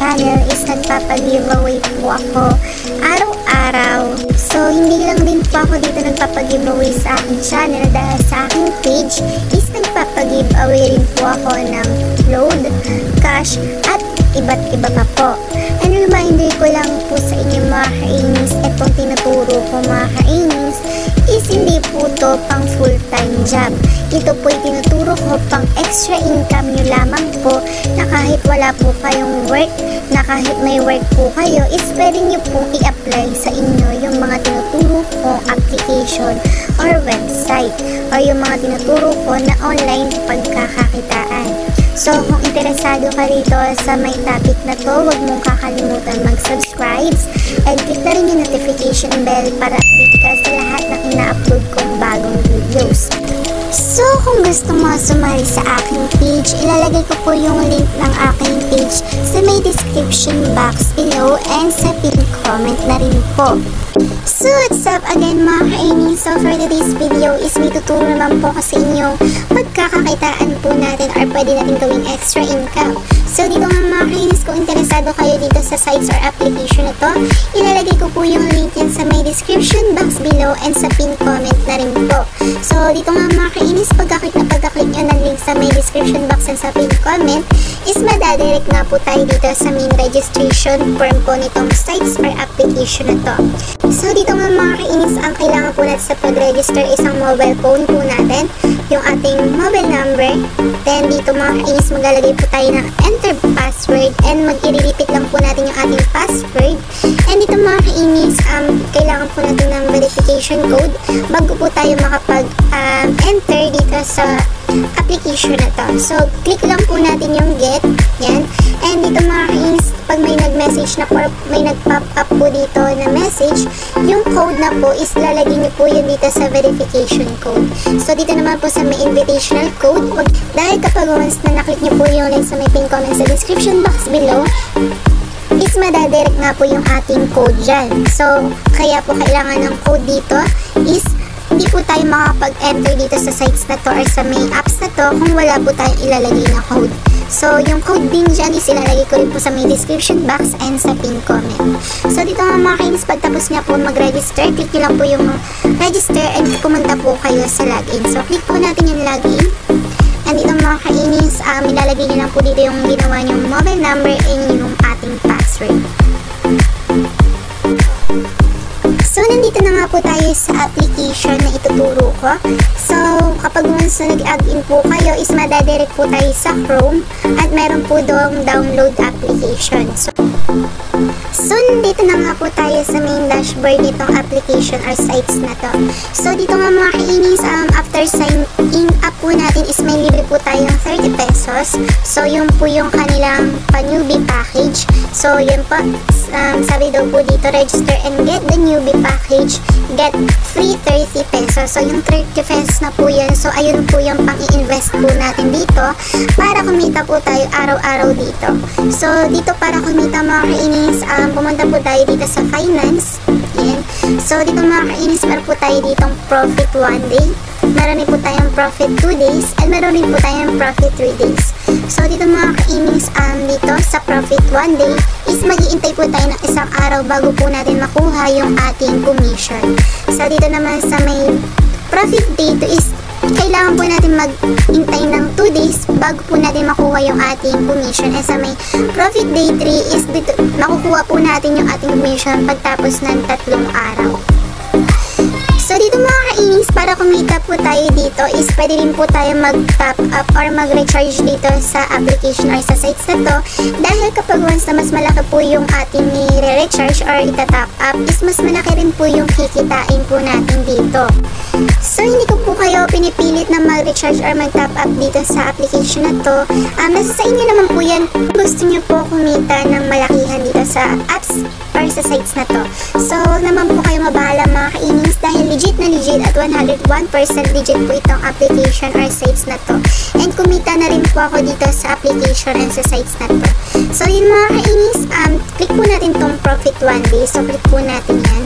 channel is nagpapag-giveaway po ako araw-araw. So, hindi lang din po ako dito nagpapag-giveaway sa aking channel dahil sa aking page is nagpapag-giveaway rin po ako ng load, cash, at iba't iba pa po. And reminder ko lang po sa inyo mga kainis, itong tinuturo ko mga kainis is hindi po to pang full-time job. Ito po tinuturo ko pang extra income nyo lamang po, na kahit wala po kayong work, na kahit may work po kayo, is pwede nyo pong i-apply sa inyo yung mga tinuturo ko application or website or yung mga tinuturo ko na online pagkakakitaan. So, kung interesado ka rito sa may topic na to, huwag mong kakalimutan mag-subscribe and click na rin yung notification bell para update ka sa lahat ng ina-upload kong bagong videos. So, kung gusto mo sumali sa aking page, ilalagay ko po yung link ng aking page sa may description box below and sa pinned comment na rin po. So, what's up again mga kainis? So, for today's video is may tuturo naman po ko sa inyo pagkakakitaan po natin or pwede natin gawing extra income. So, dito nga mga kainis, kung interesado kayo dito sa sites or application na to, ilalagay ko po yung link yan sa may description box below and sa pinned comment na rin po. So, dito nga mga kainis, pagkaklik nyo ng link sa may description box and sa pinned comment, is madadirect nga po tayo dito sa main registration form po nitong sites or application na to. So, dito nga mga kainis, ang kailangan po natin sa pag-register isang mobile phone po natin, yung ating mobile number. Then, dito mga kainis, maglalagay po tayo ng enter password and mag-i-repeat lang po natin yung ating password. And dito mga kainis, kailangan po natin ng verification code bago po tayo makapag-enter dito sa application na to. So, click lang po natin yung get. Yan. And dito mga kainis, pag may nag-message na po, may nag-pop up po dito na message, yung code na po is lalagay niyo po yun dito sa verification code. So, dito naman po sa may invitational code, dahil kapag once na naklik niyo po yung link sa may pin comment sa description box below, is madadirect nga po yung ating code dyan. So, kaya po kailangan ng code dito is hindi po tayo makapag-enter dito sa sites na to or sa may apps na to kung wala po tayong ilalagay na code. So, yung code din dyan is ilalagay ko rin po sa may description box and sa pin comment. So, dito mga kainis, pagtapos nga po mag-register, click nyo lang po yung register and pumunta po kayo sa login. So, click po natin yung login. And dito mga kainis, ilalagay nyo lang po dito yung ginawa nyong mobile number and yung ating password. So, nandito na nga po tayo sa application na ituturo ko. So, kapag once na nag-login po kayo, is madadirect po tayo sa Chrome at meron po doong download application. So, nandito na nga po tayo sa main dashboard nitong application or sites na to. So, dito nga mga kainis, after signing up po natin is may libre po tayong 30 pesos. So, yun po yung kanilang pa-newbie package. So, yun po, sabi daw po dito, register and get the newbie package, get free 30 pesos. So, yung 30 pesos na po yan. So, ayun po yung pang-i-invest po natin dito para kumita po tayo araw-araw dito. So, dito para kumita mga kainis, pumunta po tayo dito sa finance. Yan. So, dito mga kainis, meron po tayo ditong profit 1 day. Meron rin po tayong profit 2 days and meron rin po tayong profit 3 days. So, dito mga kainis, dito sa profit 1 day is mag-iintay po tayo ng isang araw bago po natin makuha yung ating commission. So, dito naman sa may profit day, ito is kailangan po natin mag-intay ng 2 days bago po natin makuha yung ating commission. And sa may profit day 3 is dito, makukuha po natin yung ating commission pagtapos ng 3 araw. So, dito mga kainis, para kumita po tayo dito is pwede rin po tayo mag-top up or mag-recharge dito sa application or sa sites na to. Dahil kapag once na mas malaki po yung ating i-recharge or ita-top up, is mas malaki rin po yung kikitain po natin dito. So, hindi ko po kayo pinipilit na mag-recharge or mag-top up dito sa application na to. Nasa sa inyo naman po yan kung gusto nyo po kumita ng malakihan dito sa apps or sa sites na to. So, naman po kayo mabahala mga kainis dahil legit na legit at 101% legit po itong application or sites na to. And kumita na rin po ako dito sa application and sa sites na to. So, yun mga kainis, click po natin tong profit 1 day. So, click po natin yan.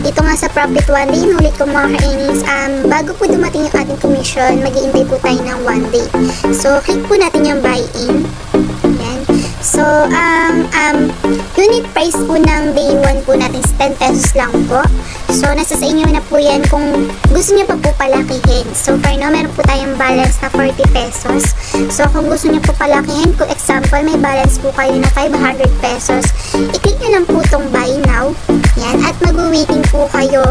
Dito nga sa profit 1 day, inulit ko mga kainis, bago po dumating yung ating commission, mag-iintay po tayo ng 1 day. So, click po natin yung buy in. Yan. So, ang unit price po ng day 1 po natin is 10 pesos lang po. So, nasa sa inyo na po yan kung gusto nyo pa po palakihin. So, for now, meron po tayong balance na 40 pesos. So, kung gusto nyo po palakihin, kung example, may balance po kayo na 500 pesos, i-click nyo lang po itong buy now. Yan. At mag-waiting po kayo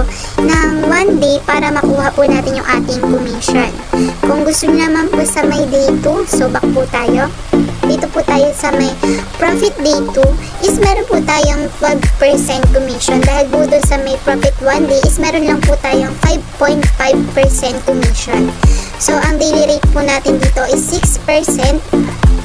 ng 1 day para makuha po natin yung ating commission. Kung gusto nyo naman po sa may day 2, so back po tayo. Dito po tayo sa may profit day 2 is meron po tayong 12% commission. Dahil po doon sa may profit 1 day is meron lang po tayong 5.5% commission. So, ang daily rate po natin dito is 6%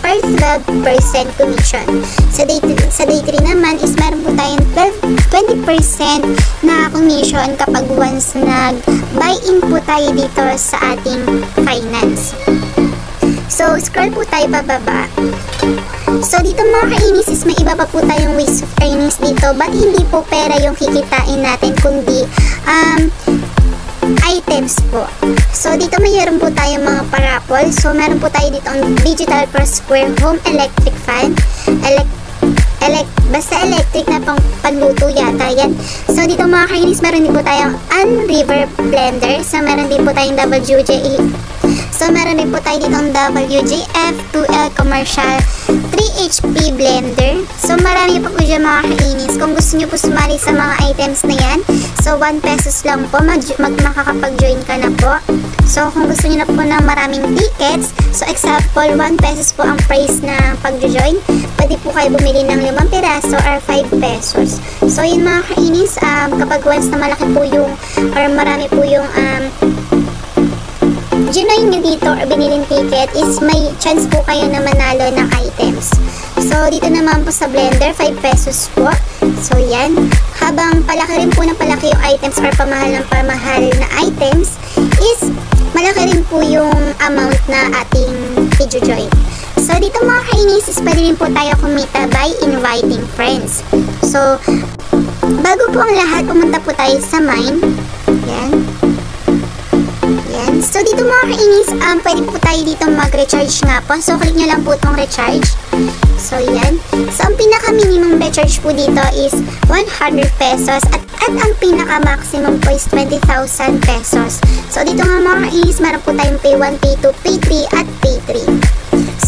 per 12% commission. Sa day 3 naman is meron po tayong 20% na commission kapag once nag-buy-in po tayo dito sa ating finance. So, scroll po tayo pababa. So, dito mga kainis is may iba pa po tayong ways of earnings dito. But hindi po pera yung kikitain natin, kundi items po. So, dito mayroon po tayong mga parapol. So, meron po tayo dito ang digital per square home electric fan. Basta electric na panluto yata yan. So, dito mga kainis, meron din po tayong Unriver blender. So, meron din po tayong WJE. So, meron din po tayo dito ang WJF 2L commercial 3 HP blender. So, marami po po dyan mga kainis. Kung gusto nyo po sumali sa mga items na yan, so 1 pesos lang po, makakapag-join ka na po. So, kung gusto nyo na po ng maraming tickets, so example, 1 pesos po ang price na pag-join, pwede po kayo bumili ng 5 piraso or 5 pesos. So, yun mga kainis, kapag once na malaki po yung, or marami po yung, ginoin nyo dito or biniling ticket is may chance po kayo na manalo ng items. So, dito naman po sa blender, 5 pesos po. So, yan. Habang palaki rin po na palaki yung items or pamahal ng pamahal na items is malaki rin po yung amount na ating i-join. So, dito mga kainis is pwede rin po tayo kumita by inviting friends. So, bago po ang lahat, pumunta po tayo sa mine. Yan. So, dito mga kainis, pwede po tayo dito mag-recharge nga po. So, click nyo lang po itong recharge. So, yan. So, ang pinaka-minimum recharge po dito is 100 pesos. At ang pinaka-maximum po is 20,000 pesos. So, dito nga mga kainis, meron po tayong pay 1, pay 2, pay 3, at pay 3.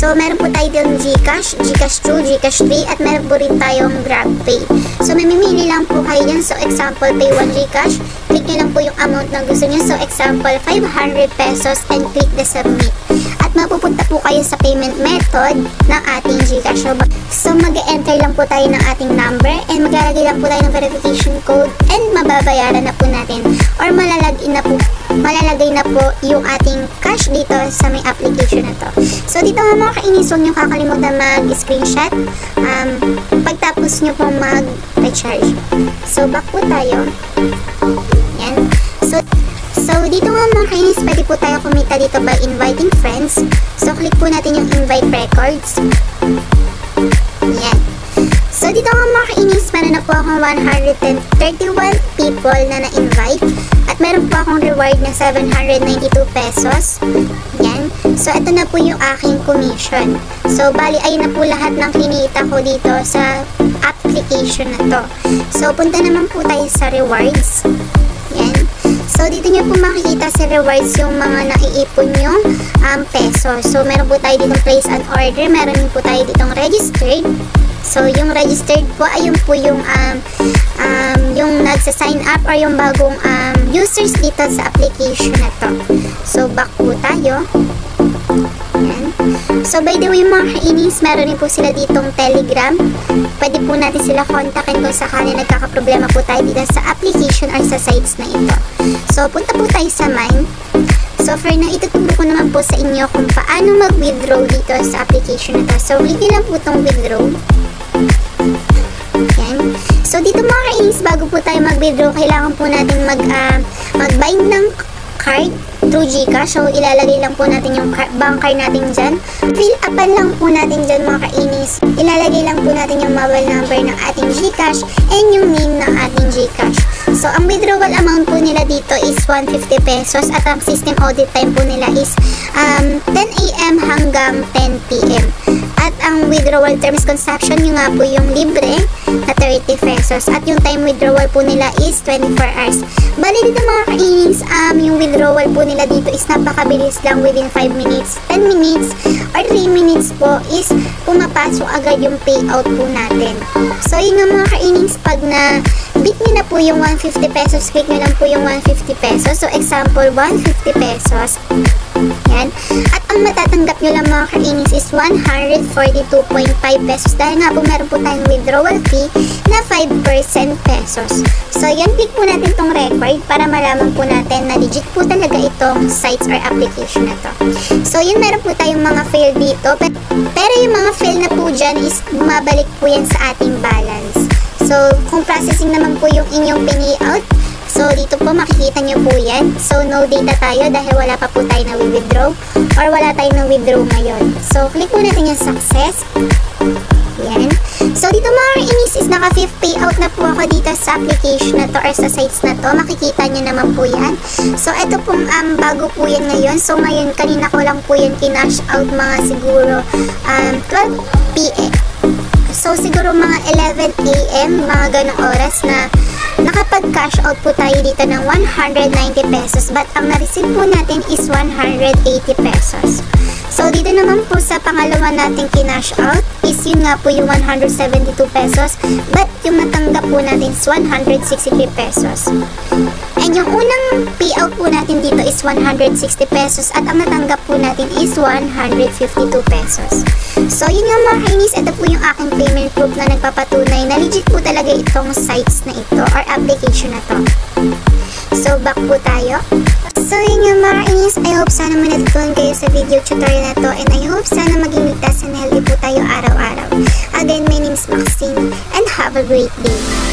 So, meron po tayo dito Gcash, Gcash 2, Gcash 3, at meron po rin tayong GrabPay. So, mamimili lang po kayo dyan. So, example, pay 1 Gcash. Click nyo lang po yung amount na gusto nyo. So, example, 500 pesos and click the submit. At mapupunta po kayo sa payment method ng ating Gcash. So, mag-enter lang po tayo ng ating number and maglalagay lang po tayo ng verification code and mababayaran na po natin or malalagay na po yung ating cash dito sa may application na to. So, dito nga mga kainis, huwag nyo kakalimutan mag-screenshot pagtapos nyo pong mag-recharge. So, back po tayo. Yan. So, dito nga mga kainis, pwede po tayo kumita dito by inviting friends. So, click po natin yung invite records. Yan. So, dito nga mga kainis, meron na po akong 131 people na na-invite. At meron po akong reward na 792 pesos. Yan. So, ito na po yung aking commission. So, bali, ayun na po lahat ng kinita ko dito sa application na to. So, punta naman po tayo sa rewards. Yan. So, dito nyo po makikita sa rewards yung mga naiipon yung peso. So, meron po tayo ditong place and order. Meron din po tayo ditong registered. So, yung registered po, ayun po yung nagsa-sign up or yung bagong users dito sa application na to. So, back po tayo. Yan. So, by the way mga kainis, meron din po sila ditong Telegram. Pwede po natin sila kontakin kung sakali nagkakaproblema po tayo dito sa application or sa sites na ito. So, punta po tayo sa mine. So, for now, ituturo ko naman po sa inyo kung paano mag-withdraw dito sa application na to. So, click lang po itong withdraw. Yan. So, dito mga kainis, bago po tayo mag-withdraw, kailangan po natin mag-bind ng card through Gcash. So, ilalagay lang po natin yung bank card natin dyan. Fill upan lang po natin dyan mga kainis. Ilalagay lang po natin yung mobile number ng ating Gcash and yung name ng ating Gcash. So, ang withdrawal amount po nila dito is 150 pesos at ang system audit time po nila is 10 AM hanggang 10 PM. At ang withdrawal terms consumption nyo nga po yung libre na 30 pesos. At yung time withdrawal po nila is 24 hours. Bali dito mga ka-earnings, yung withdrawal po nila dito is napakabilis lang, within 5 minutes, 10 minutes, or 3 minutes po is pumapasok agad yung payout po natin. So yun nga mga ka-earnings, pag na beat nyo na po yung 150 pesos, click nyo lang po yung 150 pesos. So example, 150 pesos. Yan. At ang matatanggap nyo lang mga ka-earnings is 142.5 pesos dahil nga po meron po tayong withdrawal fee na 5% pesos. So yan, click po natin tong record para malaman po natin na legit po talaga itong sites or application na to. So yun, meron po tayong mga fail dito, pero yung mga fail na po dyan is bumabalik po yan sa ating balance. So kung processing naman po yung inyong payout, so dito po makikita nyo po yan. So no data tayo dahil wala pa po tayo na withdraw or wala tayo na withdraw ngayon. So click po natin yung success. Yan. So dito mga inis is naka 5 payout na po ako dito sa application na to or sa sites na to. Makikita nyo naman po yan. So ito pong bago po yan ngayon. So ngayon kanina ko lang po yan kinash out mga siguro 12 p.m. So siguro mga 11 a.m. mga ganong oras na nakapag-cash out po tayo dito ng 190 pesos. But ang na-receive po natin is 180 pesos. So dito naman po sa pangalawa nating kinash out is yun nga po yung 172 pesos. But yung natanggap po natin is 163 pesos. And yung unang payout po natin dito is 160 pesos. At ang natanggap po natin is 152 pesos. So yun nga mga kainis, ito po yung aking payment proof na nagpapatunay na legit po talaga itong sites na ito or application na to. So back po tayo. So yun nga mga kainis, I hope sana manatutunan kayo sa video tutorial na to, and I hope sana maging ligtas and healthy po tayo araw-araw. Again, my name is Maxine and have a great day.